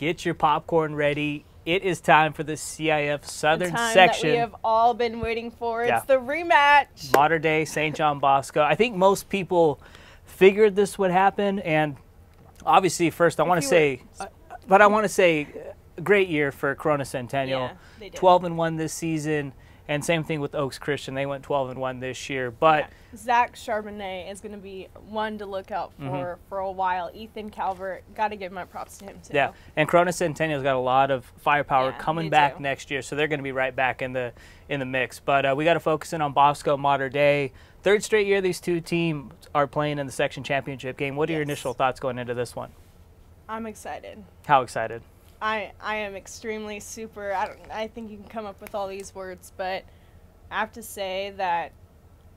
Get your popcorn ready. It is time for the CIF Southern Section. That we have all been waiting for. Yeah. It's the rematch. Mater Dei, St. John Bosco. I think most people figured this would happen, and obviously, first I want to say, great year for Corona Centennial. Yeah, they did. 12-1 this season, and same thing with Oaks Christian. They went 12-1 this year, but. Yeah. Zack is going to be one to look out for a while. Ethan Calvert, got to give my props to him too. Yeah, and Corona Centennial's got a lot of firepower coming back next year, so they're going to be right back in the mix. But we got to focus in on Bosco, Mater Dei. Third straight year these two teams are playing in the section championship game. What are your initial thoughts going into this one? I'm excited. How excited? I am extremely super. I think you can come up with all these words, but I have to say that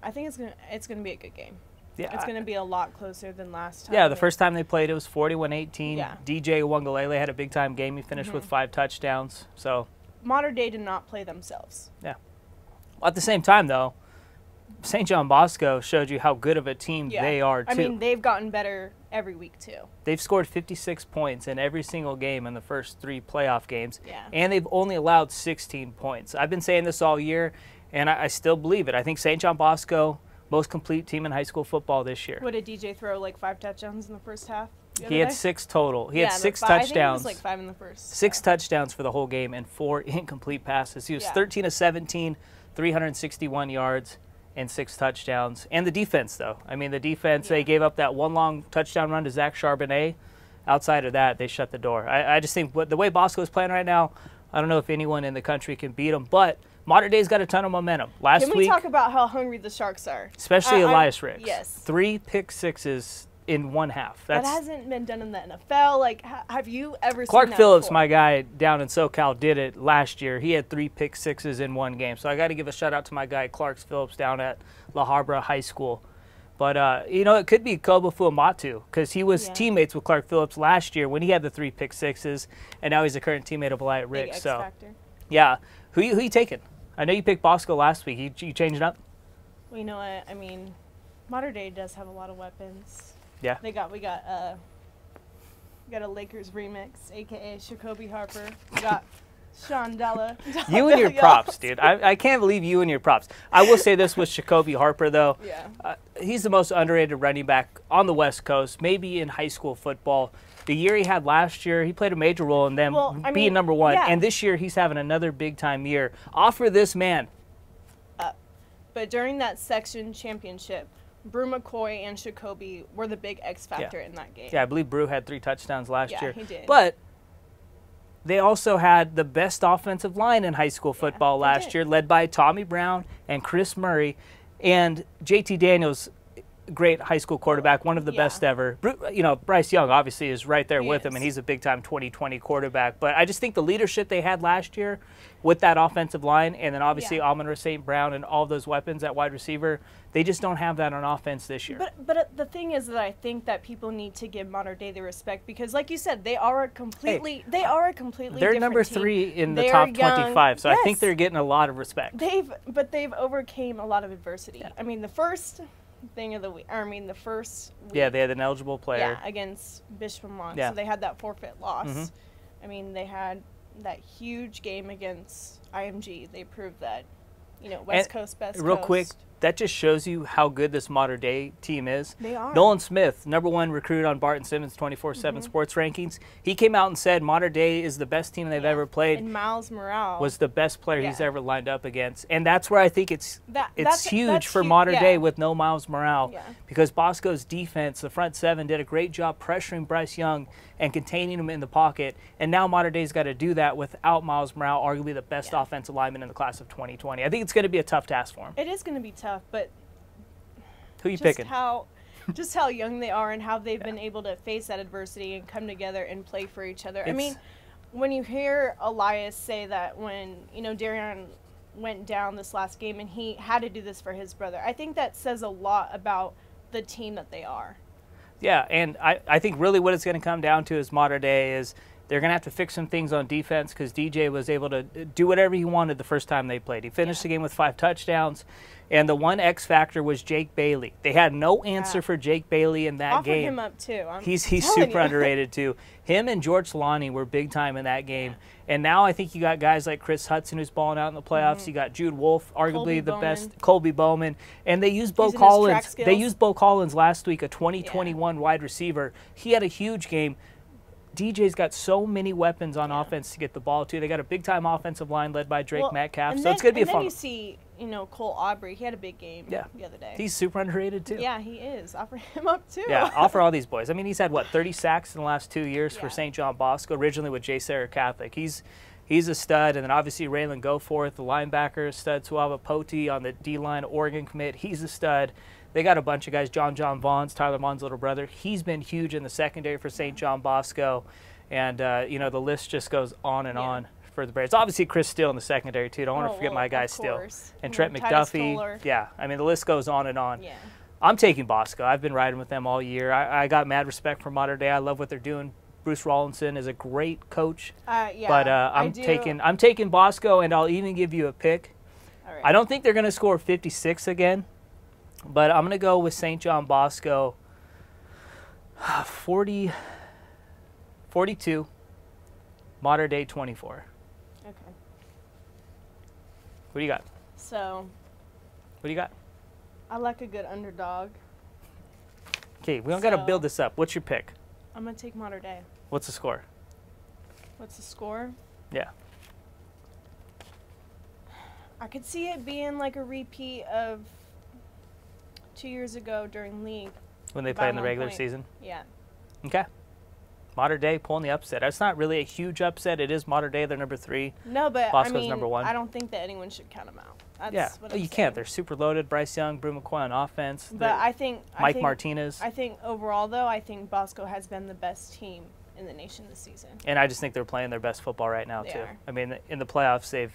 I think it's gonna be a good game. Yeah, it's gonna be a lot closer than last time. Yeah, the first time they played, it was 41-18. Yeah. DJ Wangalele had a big time game. He finished with 5 touchdowns. So Mater Dei did not play themselves. Yeah. Well, at the same time, though, St. John Bosco showed you how good of a team they are too. I mean, they've gotten better every week too. They've scored 56 points in every single game in the first 3 playoff games. Yeah. And they've only allowed 16 points. I've been saying this all year, and I still believe it. I think St. John Bosco, most complete team in high school football this year. What did DJ throw, like 5 touchdowns in the first half? He had 6 total. He had 6 touchdowns. touchdowns. I think it was like 5 in the first. 6 touchdowns for the whole game and 4 incomplete passes. He was 13 of 17, 361 yards, and 6 touchdowns. And the defense, though. I mean, the defense, they gave up that one long touchdown run to Zack. Outside of that, they shut the door. I just think the way Bosco is playing right now, I don't know if anyone in the country can beat them, but Mater Dei's got a ton of momentum. Last week, can we talk about how hungry the Sharks are? Especially Elias Ricks. Yes. 3 pick sixes in one half. That hasn't been done in the NFL. Like, have you ever seen Clark that Phillips, before? my guy down in SoCal, did it last year. He had 3 pick sixes in one game. So I got to give a shout out to my guy Clark Phillips down at La Habra High School. But, you know, it could be Kobo Fuamatu because he was teammates with Clark Phillips last year when he had the 3 pick sixes, and now he's a current teammate of Elias Ricks. Big X factor. Yeah. Who you taking? I know you picked Bosco last week. You changing up? Well, you know what? I mean, Mater Dei does have a lot of weapons. Yeah. We got a Lakers remix, a.k.a. Jacoby Harper. We got Sean Della. You and your props, dude. I can't believe you and your props. I will say this with Jacoby Harper, though. Yeah. He's the most underrated running back on the West Coast, maybe in high school football. The year he had last year, he played a major role in them being number 1. Yeah. And this year, he's having another big-time year. Offer this man. But during that section championship, Brew McCoy and Jacoby were the big X factor in that game. Yeah, I believe Brew had 3 touchdowns last year. Yeah, he did. But they also had the best offensive line in high school football last year, led by Tommy Brown and Chris Murray. And JT Daniels, great high school quarterback, one of the best ever. You know, Bryce Young obviously is right there with him, and he's a big-time 2020 quarterback. But I just think the leadership they had last year with that offensive line, and then obviously Amon St. Brown and all those weapons at wide receiver, they just don't have that on offense this year. But the thing is that I think that people need to give Mater Dei the respect because, like you said, they are a completely They're number 3 in the They're top young. 25, so I think they're getting a lot of respect. They've overcame a lot of adversity. Yeah. I mean, the first thing of the week. The first week. Yeah, they had an eligible player. Yeah, against Bishop Vermont. Yeah. So they had that forfeit loss. I mean, they had that huge game against IMG. They proved that, you know, West Coast, best real coast. Quick, that just shows you how good this Mater Dei team is. They are. Nolan Smith, number 1 recruit on Barton Simmons' 24/7 sports rankings. He came out and said Mater Dei is the best team they've ever played. And Miles Morale was the best player he's ever lined up against. And that's where I think it's huge for Mater Dei with no Miles Morale because Bosco's defense, the front 7, did a great job pressuring Bryce Young and containing him in the pocket. And now Mater Dei's got to do that without Miles Morale, arguably the best offensive lineman in the class of 2020. I think it's going to be a tough task for him. It is going to be tough, but who you picking? Just how young they are and how they've been able to face that adversity and come together and play for each other. I mean, when you hear Elias say that when, you know, Darian went down this last game and he had to do this for his brother, I think that says a lot about the team that they are. Yeah, and I think really what it's going to come down to is Mater Dei is They're going to have to fix some things on defense because DJ was able to do whatever he wanted the first time they played. He finished the game with 5 touchdowns, and the one X factor was Jake Bailey. They had no answer for Jake Bailey in that game. Offer him up too. He's super underrated too. Him and George Solani were big time in that game. And now I think you got guys like Chris Hudson who's balling out in the playoffs. You got Jude Wolfe, arguably the best, Colby Bowman, and they used Bo Collins. They used Bo Collins last week, a 2021 wide receiver. He had a huge game. DJ's got so many weapons on offense to get the ball to. They got a big-time offensive line led by Drake Metcalf, so it's going to be a fun. And then you see, Cole Aubrey. He had a big game the other day. He's super underrated too. Yeah, he is. Offer him up too. Yeah, offer all these boys. I mean, he's had, 30 sacks in the last 2 years for St. John Bosco, originally with J. Sarah Catholic. He's a stud, and then obviously Raylan Goforth, the linebacker, stud. Suava Poti on the D-line, Oregon commit. He's a stud. They got a bunch of guys. John Vaughn's, Tyler Vaughn's little brother. He's been huge in the secondary for St. John Bosco. And, the list just goes on and on for the Braves. Obviously, Chris Steele in the secondary, too. Don't want to forget my guy Steele. And Trent McDuffie. Yeah, I mean, the list goes on and on. Yeah. I'm taking Bosco. I've been riding with them all year. I got mad respect for Mater Dei. I love what they're doing. Bruce Rawlinson is a great coach. But I'm taking Bosco, and I'll even give you a pick. All right. I don't think they're going to score 56 again, but I'm going to go with St. John Bosco 42, Mater Dei 24. Okay. What do you got? So. What do you got? I like a good underdog. Okay, we don't got to build this up. What's your pick? I'm going to take Mater Dei. What's the score? What's the score? Yeah. I could see it being like a repeat of 2 years ago during league. When they played in the regular season? Yeah. Okay. Mater Dei pulling the upset. It's not really a huge upset. It is Mater Dei. They're number 3. No, but Bosco's number 1. I don't think that anyone should count them out. That's what you can't. They're super loaded. Bryce Young, Brew McCoy on offense. But I think Mike Martinez. I think overall, though, I think Bosco has been the best team in the nation this season. And I just think they're playing their best football right now, too. I mean, in the playoffs, they're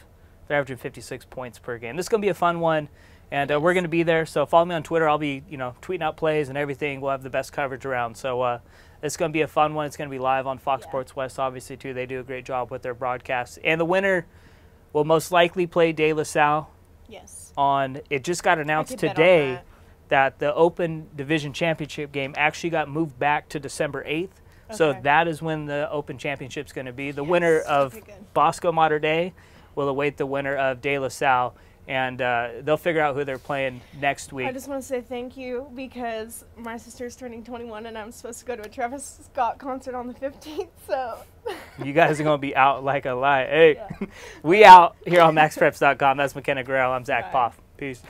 averaging 56 points per game. This is going to be a fun one, and we're going to be there. So follow me on Twitter. I'll be, tweeting out plays and everything. We'll have the best coverage around. So it's going to be a fun one. It's going to be live on Fox Sports West, obviously, too. They do a great job with their broadcasts. And the winner will most likely play De La Salle. Yes. It just got announced today that the Open Division Championship game actually got moved back to December 8th. Okay. So that is when the Open Championship's going to be. The winner of Bosco Mater Dei will await the winner of De La Salle, and they'll figure out who they're playing next week. I just want to say thank you because my sister's turning 21, and I'm supposed to go to a Travis Scott concert on the 15th, so... You guys are going to be out like a light. Hey, we out here on MaxPreps.com. That's Myckena Guerrero. I'm Zack Poff. Peace.